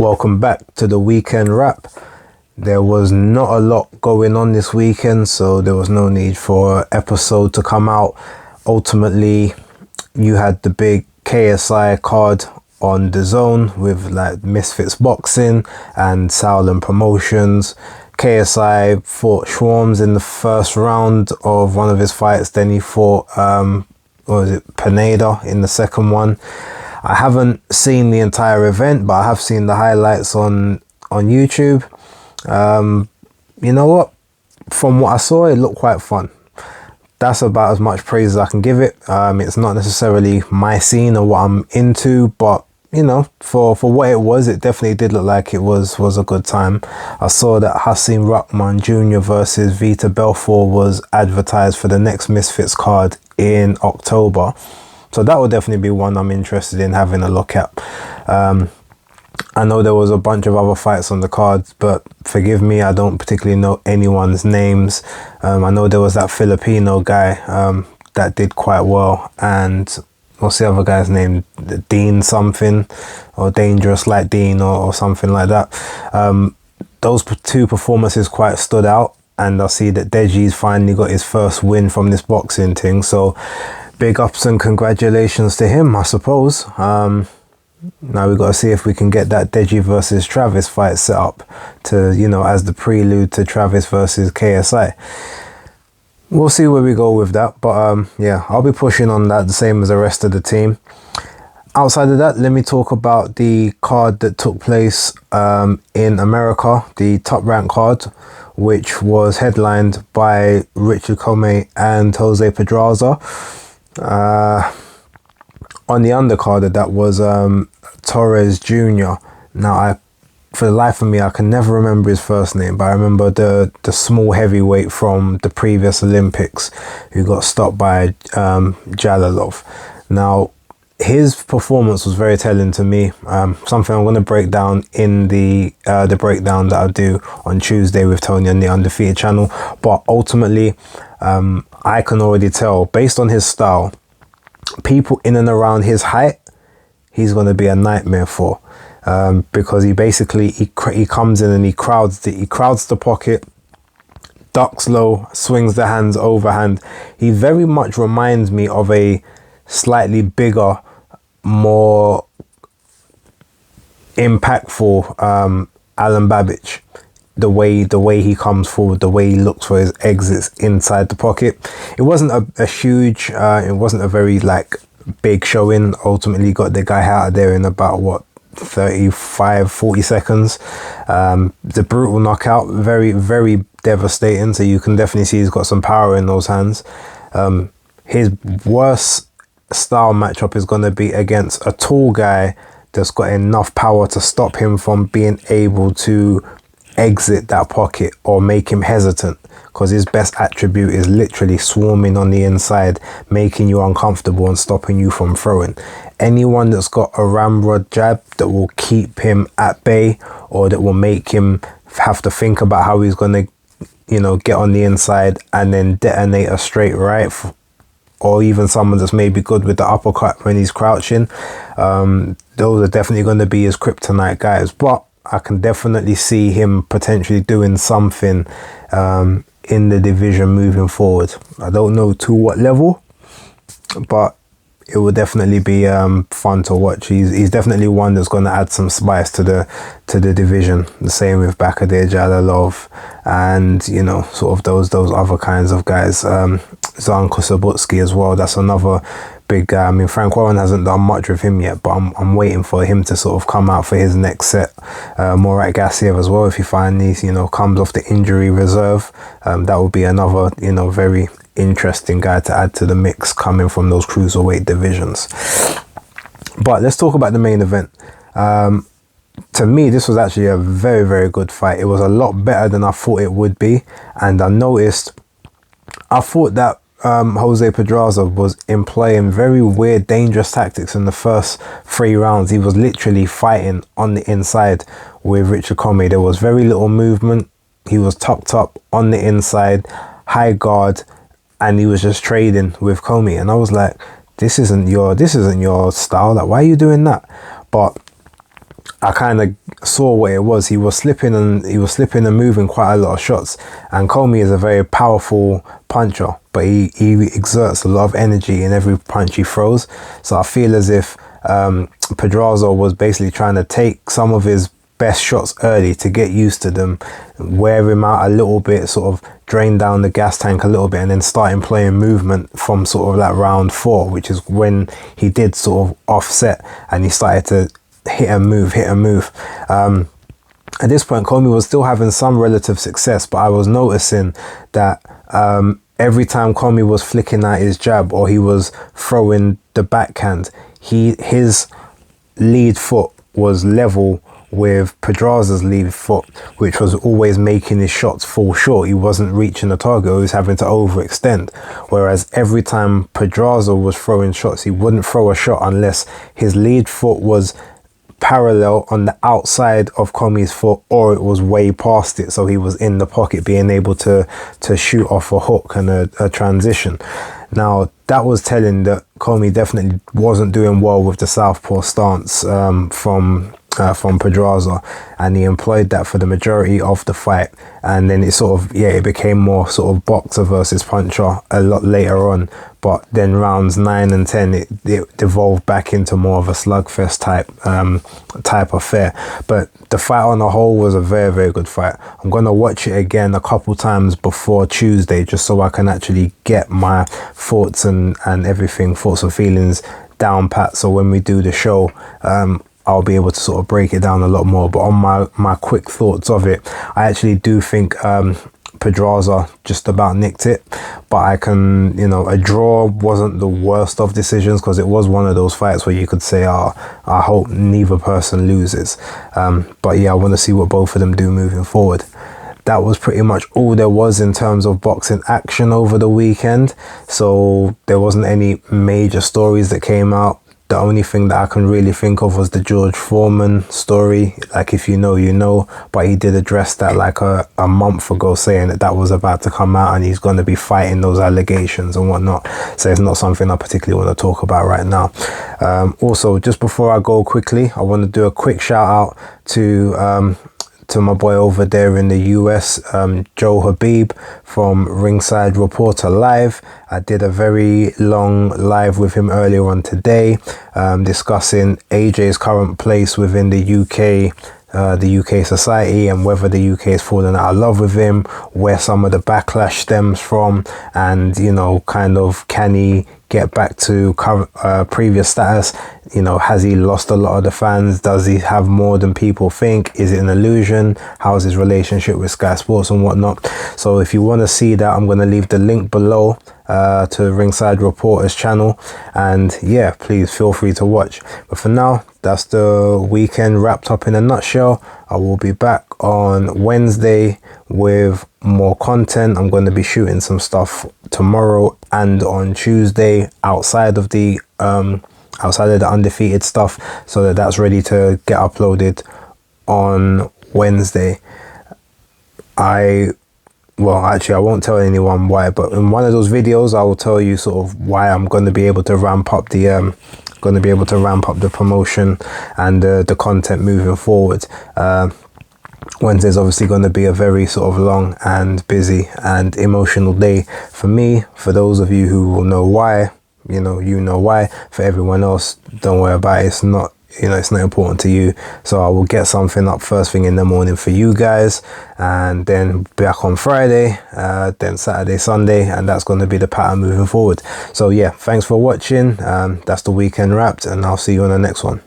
Welcome back to the weekend wrap. There was not a lot going on this weekend, so there was no need for an episode to come out. Ultimately, you had the big KSI card on DAZN with like Misfits Boxing and Sauerland Promotions. KSI fought Schwarms in the first round of one of his fights. Then he fought, Pineda in the second one. I haven't seen the entire event, but I have seen the highlights on YouTube. You know what? From what I saw, it looked quite fun. That's about as much praise as I can give it. It's not necessarily my scene or what I'm into, but you know, for what it was, it definitely did look like it was a good time. I saw that Hasim Rahman Jr. versus Vita Belfort was advertised for the next Misfits card in October. So that would definitely be one I'm interested in having a look at. I know there was a bunch of other fights on the cards, but forgive me, I don't particularly know anyone's names. I know there was that Filipino guy that did quite well, and what's the other guy's name? Dean something, or Dangerous like Dean, or something like that. Those two performances quite stood out, and I see that Deji's finally got his first win from this boxing thing, so big ups and congratulations to him, I suppose. Now we've got to see if we can get that Deji versus Travis fight set up to, you know, as the prelude to Travis versus KSI. We'll see where we go with that, but yeah, I'll be pushing on that the same as the rest of the team. Outside of that, let me talk about the card that took place in America, the Top Rank card, which was headlined by Richard Commey and Jose Pedraza. On the undercard of that was Torres Jr. Now, for the life of me, I can never remember his first name, but I remember the small heavyweight from the previous Olympics who got stopped by Jalilov. Now, his performance was very telling to me. Something I'm going to break down in the breakdown that I'll do on Tuesday with Tony on the Undefeated channel. But ultimately, I can already tell, based on his style, people in and around his height, he's going to be a nightmare for, because he basically he comes in and he crowds the pocket, ducks low, swings the hands overhand. He very much reminds me of a slightly bigger, more impactful Alan Babbage. The way he comes forward, the way he looks for his exits inside the pocket. It wasn't a huge, it wasn't a very like big showing. Ultimately got the guy out of there in about 35-40 seconds. The brutal knockout, very, very devastating. So you can definitely see he's got some power in those hands. His worst style matchup is going to be against a tall guy that's got enough power to stop him from being able to exit that pocket or make him hesitant, because his best attribute is literally swarming on the inside, making you uncomfortable and stopping you from throwing. Anyone that's got a ramrod jab that will keep him at bay, or that will make him have to think about how he's going to, you know, get on the inside and then detonate a straight right, or even someone that's maybe good with the uppercut when he's crouching, those are definitely going to be his kryptonite guys. But I can definitely see him potentially doing something in the division moving forward. I don't know to what level, but it will definitely be fun to watch. He's definitely one that's going to add some spice to the division. The same with Bakadir Jalilov, and you know, sort of those other kinds of guys. Zan Kusabutsky as well. That's another big guy. I mean, Frank Warren hasn't done much with him yet, but I'm waiting for him to sort of come out for his next set. Murat Gassiev as well, if he finally, you know, comes off the injury reserve, that would be another, you know, very interesting guy to add to the mix coming from those cruiserweight divisions. But let's talk about the main event. To me, this was actually a very, very good fight. It was a lot better than I thought it would be, and I thought that Jose Pedraza was employing very weird, dangerous tactics in the first 3 rounds. He was literally fighting on the inside with Richard Commey. There was very little movement. He was tucked up on the inside, high guard, and he was just trading with Commey. And I was like, this isn't your style. Like, why are you doing that? But I kind of saw what it was. He was slipping and moving quite a lot of shots. And Comey is a very powerful puncher, but he exerts a lot of energy in every punch he throws. So I feel as if Pedraza was basically trying to take some of his best shots early to get used to them, wear him out a little bit, sort of drain down the gas tank a little bit, and then starting playing movement from sort of like round 4, which is when he did sort of offset and he started to hit and move. At this point, Comey was still having some relative success, but I was noticing that every time Comey was flicking out his jab or he was throwing the backhand, his lead foot was level with Pedraza's lead foot, which was always making his shots fall short. He wasn't reaching the target, he was having to overextend. Whereas every time Pedraza was throwing shots, he wouldn't throw a shot unless his lead foot was parallel on the outside of Comey's foot or it was way past it, so he was in the pocket being able to shoot off a hook and a transition. Now that was telling that Comey definitely wasn't doing well with the southpaw stance from Pedraza, and he employed that for the majority of the fight. And then it sort of, it became more sort of boxer versus puncher a lot later on. But then rounds 9 and 10, it devolved back into more of a slugfest type affair. But the fight on the whole was a very, very good fight. I'm going to watch it again a couple times before Tuesday, just so I can actually get my thoughts and everything, thoughts and feelings down pat. So when we do the show, I'll be able to sort of break it down a lot more. But on my quick thoughts of it, I actually do think Pedraza just about nicked it, but I can, a draw wasn't the worst of decisions, because it was one of those fights where you could say, I hope neither person loses. But yeah, I want to see what both of them do moving forward. That was pretty much all there was in terms of boxing action over the weekend. So there wasn't any major stories that came out. The only thing that I can really think of was the George Foreman story. Like, if you know, you know. But he did address that like a month ago, saying that was about to come out and he's going to be fighting those allegations and whatnot. So it's not something I particularly want to talk about right now. Also, just before I go quickly, I want to do a quick shout out to my boy over there in the US, Joe Habib from Ringside Reporter Live. I did a very long live with him earlier on today, discussing AJ's current place within the UK society, and whether the UK is falling out of love with him, where some of the backlash stems from, and kind of, can he get back to previous status? Has he lost a lot of the fans? Does he have more than people think? Is it an illusion? How's his relationship with Sky Sports and whatnot? So if you want to see that, I'm going to leave the link below to Ringside Reporter's channel, and yeah, please feel free to watch. But for now, that's the weekend wrapped up in a nutshell. I will be back on Wednesday with more content. I'm going to be shooting some stuff tomorrow and on Tuesday outside of the undefeated stuff, so that's ready to get uploaded on Wednesday. I won't tell anyone why, but in one of those videos I will tell you sort of why I'm going to be able to ramp up the promotion and the content moving forward. Wednesday's obviously going to be a very sort of long and busy and emotional day for me. For those of you who will know why, you know why. For everyone else, don't worry about it. It's not important to you. So I will get something up first thing in the morning for you guys, and then back on Friday, then Saturday, Sunday, and that's going to be the pattern moving forward. So yeah, thanks for watching. That's the weekend wrapped, and I'll see you on the next one.